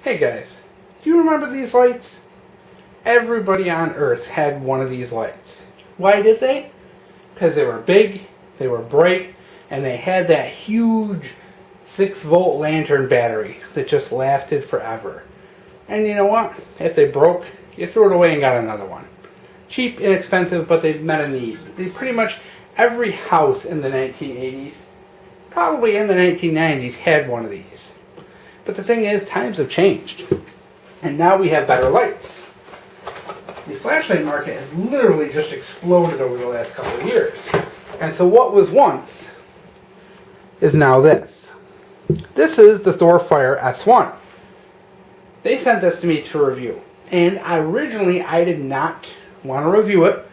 Hey guys, do you remember these lights? Everybody on Earth had one of these lights. Why did they? Because they were big, they were bright, and they had that huge 6-volt lantern battery that just lasted forever. And you know what? If they broke, you threw it away and got another one. Cheap, inexpensive, but they met a need. Pretty much every house in the 1980s, probably in the 1990s, had one of these. But the thing is, times have changed. And now we have better lights. The flashlight market has literally just exploded over the last couple of years. And so what was once is now this. This is the Thorfire S1. They sent this to me to review. And originally I did not want to review it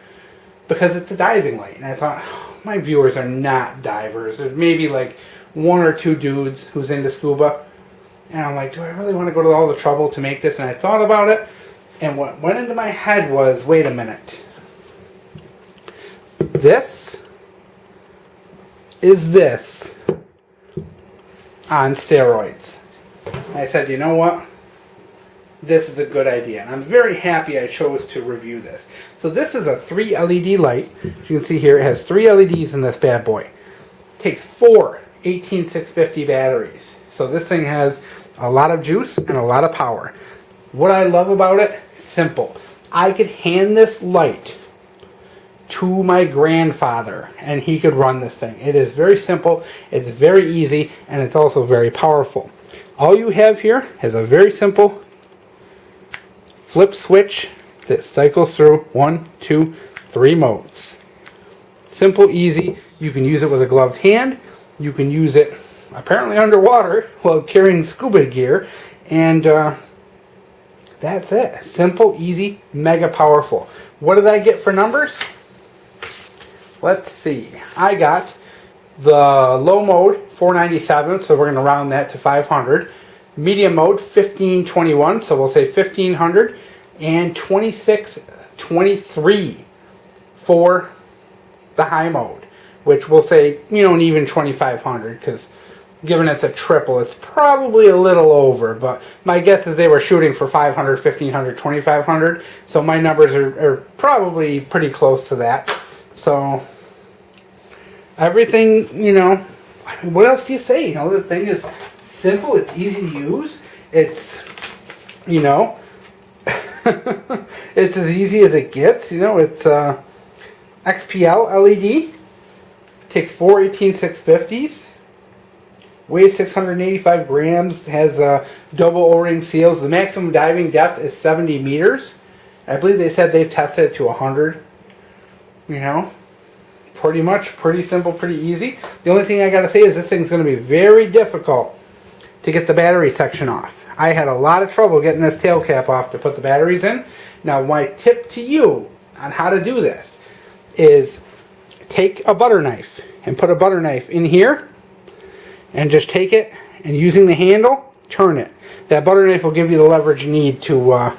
because it's a diving light. And I thought, oh, my viewers are not divers. There's maybe like one or two dudes who's into scuba. And I'm like, do I really want to go to all the trouble to make this? And I thought about it. And what went into my head was, wait a minute. This is this on steroids. And I said, you know what? This is a good idea. And I'm very happy I chose to review this. So this is a 3 LED light. As you can see here, it has 3 LEDs in this bad boy. It takes 4 18650 batteries. So this thing has a lot of juice and a lot of power. What I love about it, simple. I could hand this light to my grandfather and he could run this thing. It is very simple, it's very easy, and it's also very powerful. All you have here is a very simple flip switch that cycles through 1, 2, 3 modes. Simple, easy. You can use it with a gloved hand. You can use it apparently underwater while carrying scuba gear, and that's it. Simple, easy, mega powerful. What did I get for numbers? Let's see. I got the low mode 497, so we're going to round that to 500. Medium mode 1521, so we'll say 1500, and 2623 for the high mode, which we'll say, an even 2500, because given it's a triple, it's probably a little over, but my guess is they were shooting for 500, 1500, 2500, so my numbers are probably pretty close to that. So everything, what else do you say? The thing is simple, it's easy to use, it's, it's as easy as it gets, it's XPL LED, takes 4 18650s, weighs 685 grams, has double O-ring seals. The maximum diving depth is 70 meters. I believe they said they've tested it to 100. Pretty much, pretty simple, pretty easy. The only thing I gotta say is this thing's gonna be very difficult to get the battery section off. I had a lot of trouble getting this tail cap off to put the batteries in. Now my tip to you on how to do this is take a butter knife and put a butter knife in here and just take it and using the handle, turn it. That butter knife will give you the leverage you need to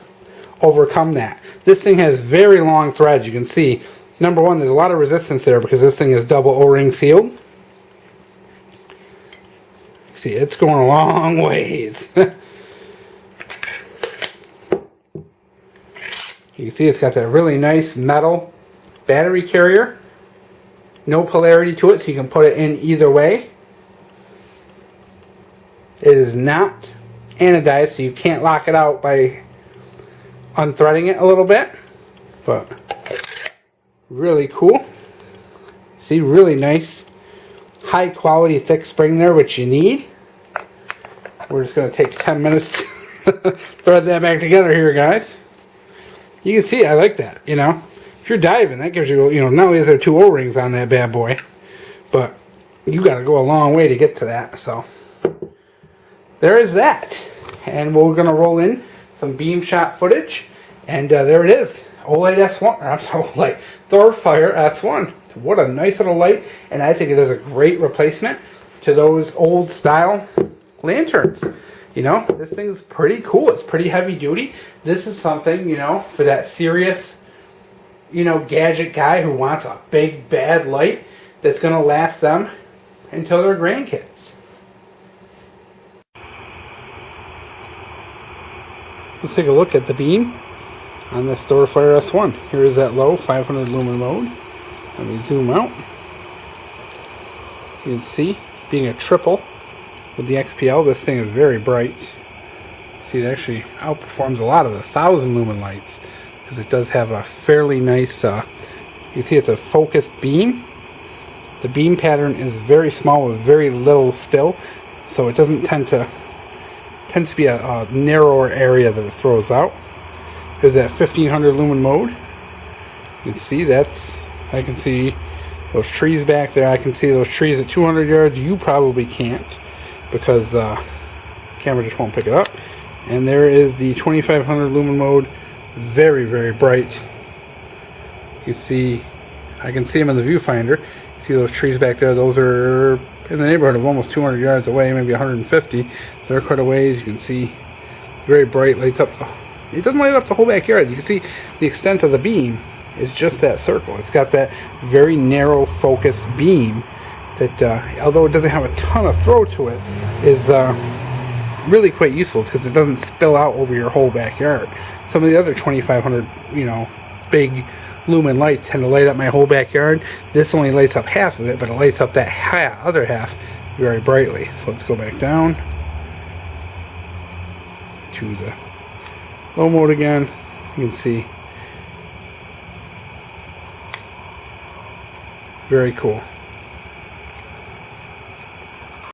overcome that. This thing has very long threads. You can see, number one, there's a lot of resistance there because this thing is double O-ring sealed. See, it's going a long ways. You can see it's got that really nice metal battery carrier. No polarity to it, so you can put it in either way. It is not anodized, so you can't lock it out by unthreading it a little bit. But really cool. See, really nice, high quality thick spring there, which you need. We're just going to take 10 minutes to thread that back together here, guys. You can see I like that, If you're diving, that gives you, not only is there 2 O-rings on that bad boy, but you got to go a long way to get to that, so there is that. And we're going to roll in some beam shot footage, and there it is. OLED S1, I'm sorry, OLED, Thorfire S1. What a nice little light, and I think it is a great replacement to those old style lanterns. This thing's pretty cool. It's pretty heavy duty. This is something, for that serious, gadget guy who wants a big bad light that's going to last them until they're grandkids. Let's take a look at the beam on this Thorfire S1. Here is that low 500 lumen mode. Let me zoom out. You can see, being a triple with the XPL, this thing is very bright. See, it actually outperforms a lot of the 1,000 lumen lights because it does have a fairly nice, you can see it's a focused beam. The beam pattern is very small with very little spill, so it doesn't tends to be a narrower area that it throws out. There's that 1500 lumen mode. You can see I can see those trees back there. I can see those trees at 200 yards. You probably can't because camera just won't pick it up. And there is the 2500 lumen mode. Very, very bright. You see, I can see them in the viewfinder. See those trees back there? Those are in the neighborhood of almost 200 yards away, maybe 150. So they're quite a ways. You can see very bright, lights up. It doesn't light up the whole backyard. You can see the extent of the beam is just that circle. It's got that very narrow focused beam that, although it doesn't have a ton of throw to it, is really quite useful because it doesn't spill out over your whole backyard. Some of the other 2500, big lumen lights tend to light up my whole backyard. This only lights up half of it, but it lights up that other half very brightly. So let's go back down to the low mode again. You can see. Very cool.